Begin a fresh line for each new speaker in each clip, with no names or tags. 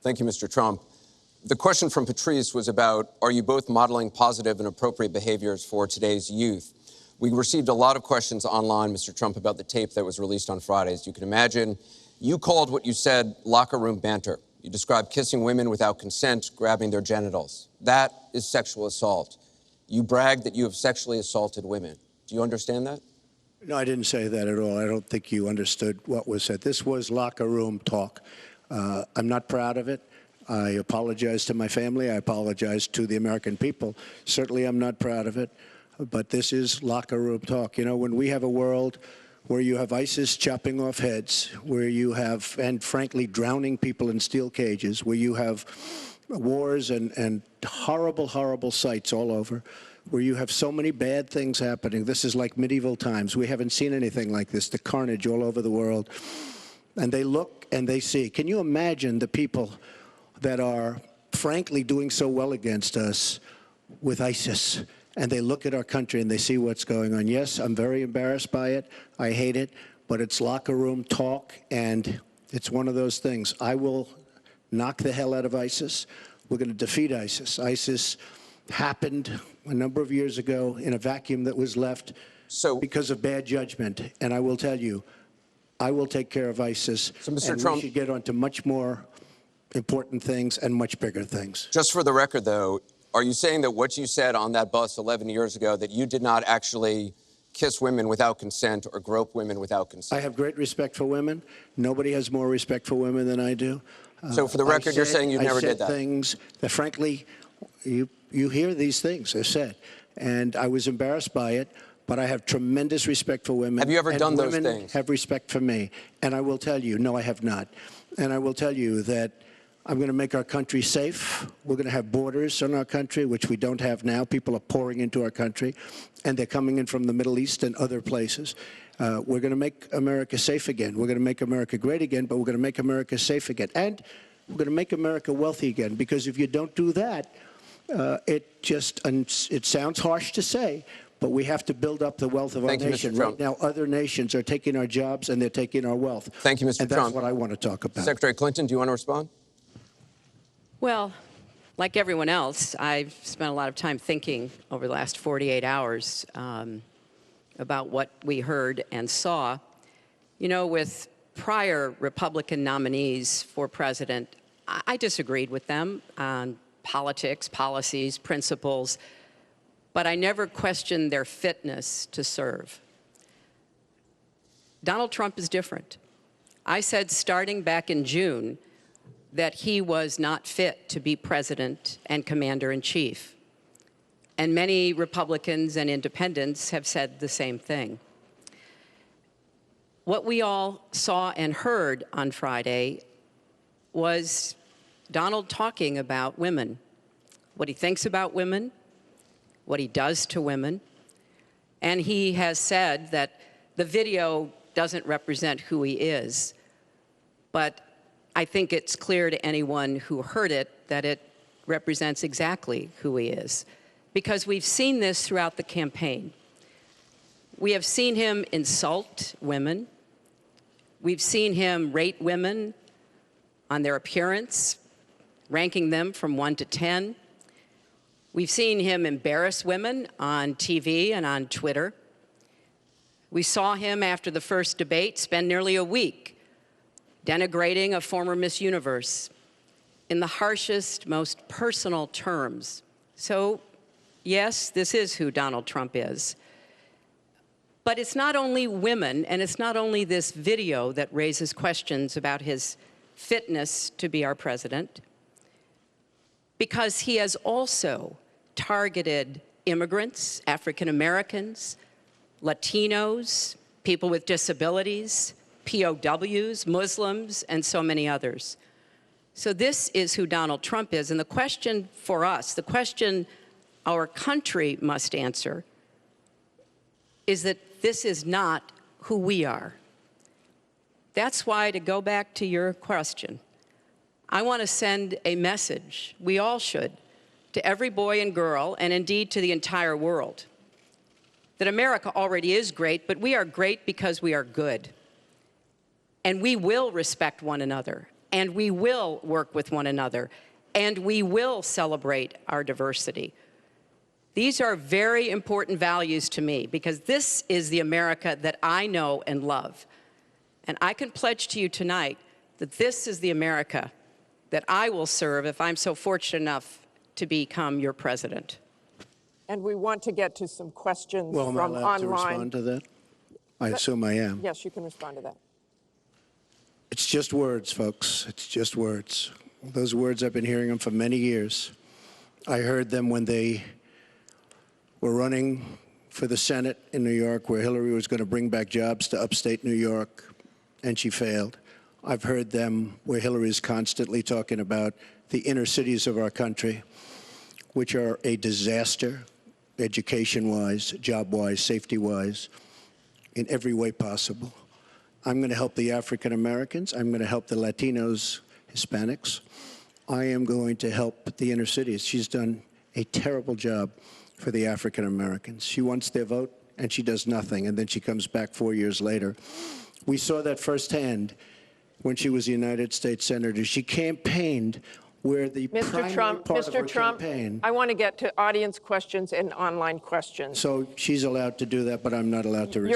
Thank you, Mr. Trump. The question from Patrice was about, are you both modeling positive and appropriate behaviors for today's youth? We received a lot of questions online, Mr. Trump, about the tape that was released on Friday. As you can imagine, you called what you said locker room banter. You described kissing women without consent, grabbing their genitals. That is sexual assault. You bragged that you have sexually assaulted women. Do you understand that?
No, I didn't say that at all. I don't think you understood what was said. This was locker room talk. I'm not proud of it. I apologize to my family. I apologize to the American people. Certainly, I'm not proud of it. But this is locker room talk. You know, when we have a world where you have ISIS chopping off heads, where you have, and frankly, drowning people in steel cages, where you have wars and horrible, horrible sights all over, where you have so many bad things happening. This is like medieval times. We haven't seen anything like this, the carnage all over the world. And they look and they see. Can you imagine the people that are, frankly, doing so well against us with ISIS? And they look at our country and they see what's going on. Yes, I'm very embarrassed by it. I hate it. But it's locker room talk, and it's one of those things. I will knock the hell out of ISIS. We're going to defeat ISIS. ISIS happened a number of years ago in a vacuum that was left because of bad judgment. And I will tell you, I will take care of ISIS.
So, Mr.
And
Trump,
we should get on to much more important things and much bigger things.
Just for the record, though, are you saying that what you said on that bus 11 years ago, that you did not actually kiss women without consent or grope women without consent?
I have great respect for women. Nobody has more respect for women than I do.
So for the record, you're saying you never did that?
I said things that, frankly, you hear these things are said. And I was embarrassed by it, but I have tremendous respect for women.
Have you ever done those things?
Women have respect for me. And I will tell you, no, I have not. And I will tell you that I'm going to make our country safe. We're going to have borders in our country, which we don't have now. People are pouring into our country, and they're coming in from the Middle East and other places. We're going to make America safe again. We're going to make America great again, but we're going to make America safe again. And we're going to make America wealthy again, because if you don't do that, it sounds harsh to say, but we have to build up the wealth of our nation. Right now, other nations are taking our jobs and they're taking our wealth.
Thank you, Mr. Trump.
And that's what I want to talk about.
Secretary Clinton, do you want to respond?
Well, like everyone else, I've spent a lot of time thinking over the last 48 hours about what we heard and saw. You know, with prior Republican nominees for president, I disagreed with them on politics, policies, principles, but I never questioned their fitness to serve. Donald Trump is different. I said starting back in June that he was not fit to be president and commander-in-chief. And many Republicans and independents have said the same thing. What we all saw and heard on Friday was Donald talking about women, what he thinks about women, what he does to women. And he has said that the video doesn't represent who he is, but I think it's clear to anyone who heard it that it represents exactly who he is, because we've seen this throughout the campaign. We have seen him insult women. We've seen him rate women on their appearance, ranking them from 1 to 10. We've seen him embarrass women on TV and on Twitter. We saw him after the first debate spend nearly a week denigrating a former Miss Universe in the harshest, most personal terms. So, yes, this is who Donald Trump is. But it's not only women, and it's not only this video that raises questions about his fitness to be our president, because he has also targeted immigrants, African Americans, Latinos, people with disabilities, POWs, Muslims, and so many others. So this is who Donald Trump is. And the question for us, the question our country must answer, is that this is not who we are. That's why, to go back to your question, I want to send a message, we all should, to every boy and girl, and indeed to the entire world, that America already is great, but we are great because we are good. And we will respect one another, and we will work with one another, and we will celebrate our diversity. These are very important values to me because this is the America that I know and love. And I can pledge to you tonight that this is the America that I will serve if I'm so fortunate enough to become your president.
And we want to get to some questions
Well,
from
am I allowed
online.
to respond to that? I assume I am.
Yes, you can respond to that.
It's just words, folks. It's just words. Those words, I've been hearing them for many years. I heard them when they were running for the Senate in New York, where Hillary was going to bring back jobs to upstate New York, and she failed. I've heard them where Hillary is constantly talking about the inner cities of our country, which are a disaster, education-wise, job-wise, safety-wise, in every way possible. I'm going to help the African Americans. I'm going to help the Latinos, Hispanics. I am going to help the inner cities. She's done a terrible job for the African Americans. She wants their vote, and she does nothing, and then she comes back 4 years later. We saw that firsthand when she was a United States Senator. She campaigned where the primary part of her campaign.
I want to get to audience questions and online questions.
So she's allowed to do that, but I'm not allowed to respond.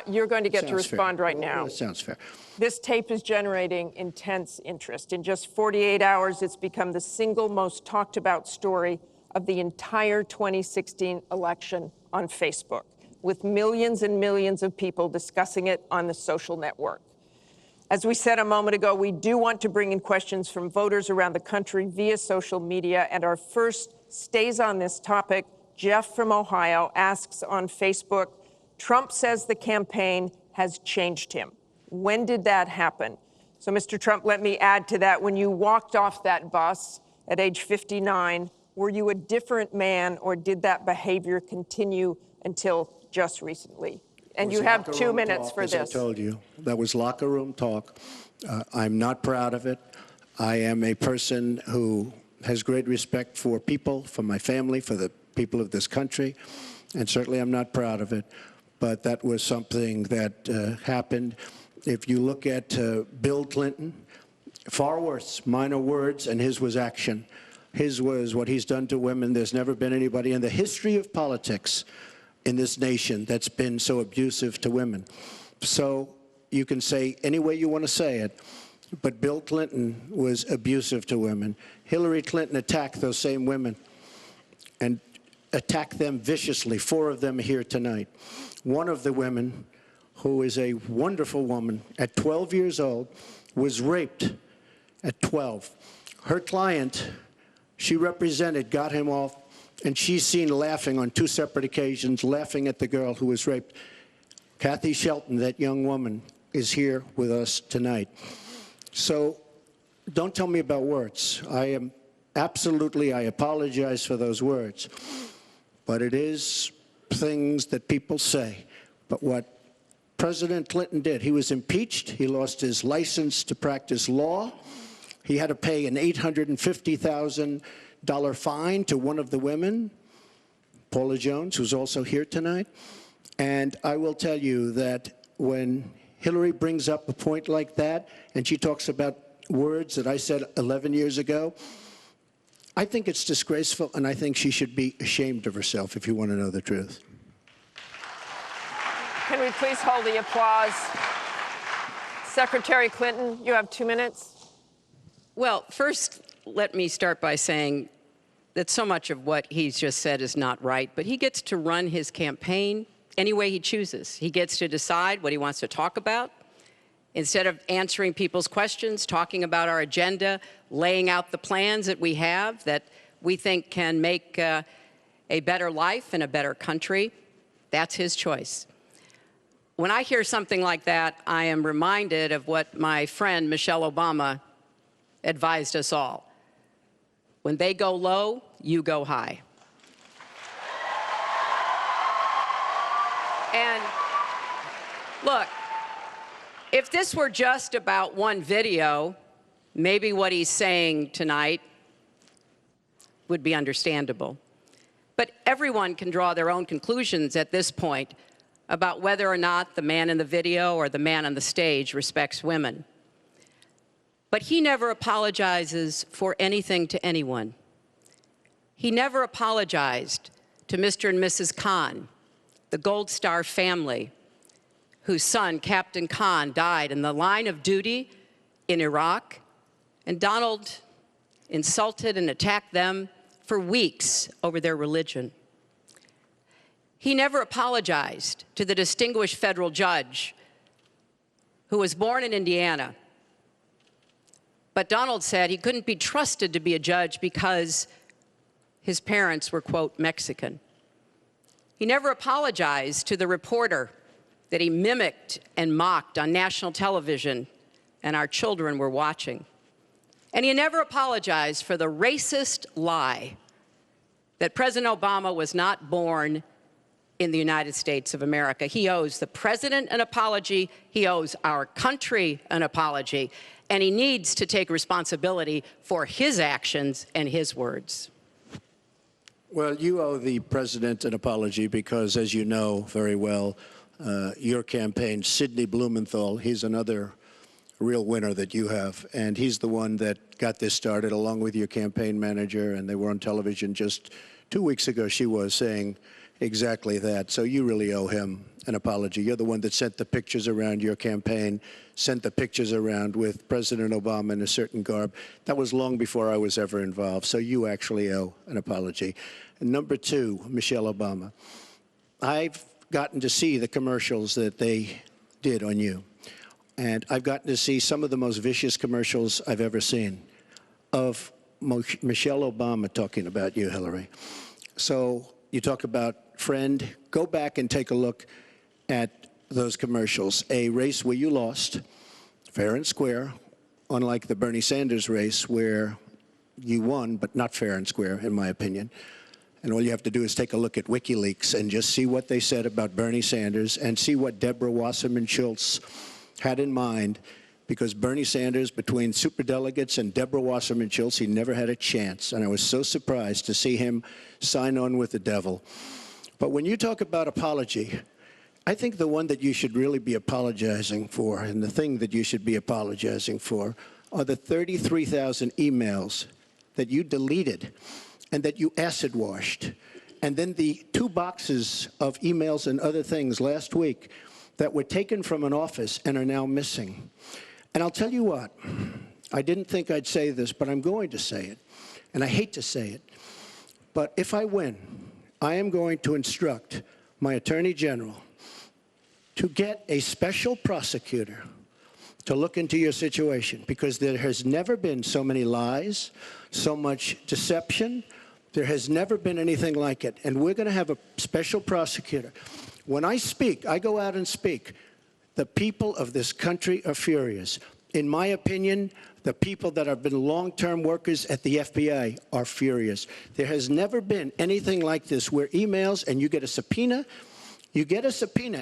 You're going to get to respond right now.
That sounds fair.
This tape is generating intense interest. In just 48 hours, it's become the single most talked about story of the entire 2016 election on Facebook, with millions and millions of people discussing it on the social network. As we said a moment ago, we do want to bring in questions from voters around the country via social media, and our first stays on this topic. Jeff from Ohio asks on Facebook, Trump says the campaign has changed him. When did that happen? So, Mr. Trump, let me add to that. When you walked off that bus at age 59, were you a different man, or did that behavior continue until just recently? And you have 2 minutes for this.
As I told you, that was locker room talk. I'm not proud of it. I am a person who has great respect for people, for my family, for the people of this country, and certainly I'm not proud of it. But that was something that happened. If you look at Bill Clinton, far worse, minor words, and his was action. His was what he's done to women. There's never been anybody in the history of politics in this nation that's been so abusive to women. So you can say any way you want to say it, but Bill Clinton was abusive to women. Hillary Clinton attacked those same women and attacked them viciously. 4 of them here tonight. One of the women, who is a wonderful woman, at 12 years old, was raped at 12. Her client, she represented, got him off, and she's seen laughing on 2 separate occasions, laughing at the girl who was raped. Kathy Shelton, that young woman, is here with us tonight. So don't tell me about words. I apologize for those words. But it is things that people say. But what President Clinton did, he was impeached. He lost his license to practice law. He had to pay an $850,000 fine to one of the women, Paula Jones, who's also here tonight. And I will tell you that when Hillary brings up a point like that, and she talks about words that I said 11 years ago, I think it's disgraceful, and I think she should be ashamed of herself, if you want to know the truth.
Can we please hold the applause? Secretary Clinton, you have 2 minutes.
Well, first, let me start by saying that so much of what he's just said is not right, but he gets to run his campaign any way he chooses. He gets to decide what he wants to talk about. Instead of answering people's questions, talking about our agenda, laying out the plans that we have that we think can make a better life and a better country, that's his choice. When I hear something like that, I am reminded of what my friend Michelle Obama advised us all. When they go low, you go high. And look, if this were just about one video, maybe what he's saying tonight would be understandable. But everyone can draw their own conclusions at this point about whether or not the man in the video or the man on the stage respects women. But he never apologizes for anything to anyone. He never apologized to Mr. and Mrs. Khan, the Gold Star family, whose son, Captain Khan, died in the line of duty in Iraq. And Donald insulted and attacked them for weeks over their religion. He never apologized to the distinguished federal judge who was born in Indiana. But Donald said he couldn't be trusted to be a judge because his parents were, quote, Mexican. He never apologized to the reporter that he mimicked and mocked on national television, and our children were watching. And he never apologized for the racist lie that President Obama was not born in the United States of America. He owes the president an apology. He owes our country an apology. And he needs to take responsibility for his actions and his words.
Well, you owe the president an apology because, as you know very well, your campaign, Sidney Blumenthal, he's another real winner that you have. And he's the one that got this started along with your campaign manager. And they were on television just 2 weeks ago, she was saying exactly that. So you really owe him an apology. You're the one that sent the pictures around your campaign, sent the pictures around with President Obama in a certain garb. That was long before I was ever involved. So you actually owe an apology. And number two, Michelle Obama. I've gotten to see the commercials that they did on you. And I've gotten to see some of the most vicious commercials I've ever seen of Michelle Obama talking about you, Hillary. So you talk about friend, go back and take a look at those commercials. A race where you lost, fair and square, unlike the Bernie Sanders race where you won, but not fair and square, in my opinion. And all you have to do is take a look at WikiLeaks and just see what they said about Bernie Sanders and see what Deborah Wasserman Schultz had in mind, because Bernie Sanders, between superdelegates and Deborah Wasserman Schultz, he never had a chance. And I was so surprised to see him sign on with the devil. But when you talk about apology, I think the one that you should really be apologizing for, and the thing that you should be apologizing for, are the 33,000 emails that you deleted and that you acid washed. And then the 2 boxes of emails and other things last week that were taken from an office and are now missing. And I'll tell you what, I didn't think I'd say this, but I'm going to say it. And I hate to say it. But if I win, I am going to instruct my Attorney General to get a special prosecutor to look into your situation, because there has never been so many lies, so much deception. There has never been anything like it. And we're going to have a special prosecutor. When I speak, I go out and speak. The people of this country are furious. In my opinion, the people that have been long-term workers at the FBI are furious. There has never been anything like this where emails and you get a subpoena,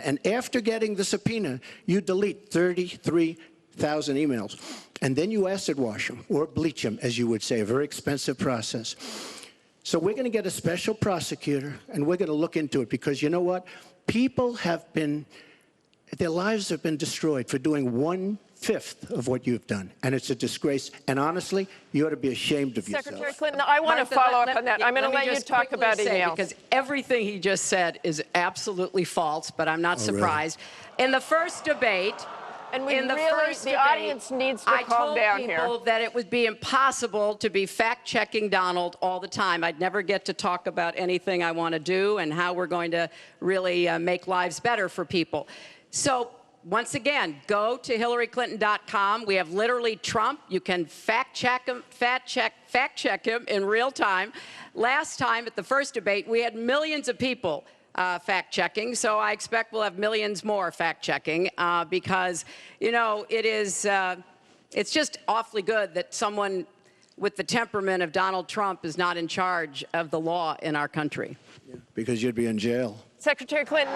and after getting the subpoena, you delete 33,000 emails. And then you acid wash them, or bleach them, as you would say, a very expensive process. So we're going to get a special prosecutor, and we're going to look into it, because you know what? People have been, their lives have been destroyed for doing 1/5 of what you've done. And it's a disgrace. And honestly, you ought to be ashamed of yourself.
Secretary Clinton, I want to follow up on that. I'm going to let you talk about emails.
Because everything he just said is absolutely false, but I'm not surprised.
Really?
In the first debate,
the audience needs to calm down here.
I told people that it would be impossible to be fact-checking Donald all the time. I'd never get to talk about anything I want to do and how we're going to really make lives better for people. So once again, go to HillaryClinton.com. We have literally Trump. You can fact-check him in real time. Last time at the first debate, we had millions of people fact-checking, so I expect we'll have millions more fact-checking because, you know, it's just awfully good that someone with the temperament of Donald Trump is not in charge of the law in our country.
Yeah, because you'd be in jail.
Secretary Clinton.